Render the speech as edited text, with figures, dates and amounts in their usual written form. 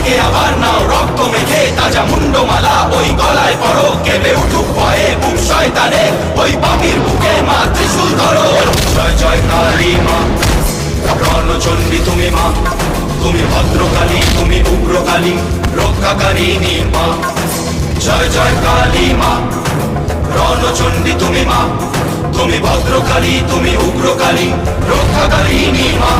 তাকে আবার নাও রক্ত মেখে তাজা মুন্ডমালা ওই গলায় পরো কেঁপে উঠুক ভয়ে বুক শয়তানে ওই পাপীর বুকে মা ত্রিশূল ধরো জয় জয় কালী মা রণচণ্ডী তুমি মা তুমি ভদ্রকালী তুমি উগ্রকালী রক্ষাকারিণী মা জয় জয় কালী মা রণচণ্ডী তুমি মা তুমি ভদ্রকালী তুমি উগ্রকালী রক্ষাকারিণী মা।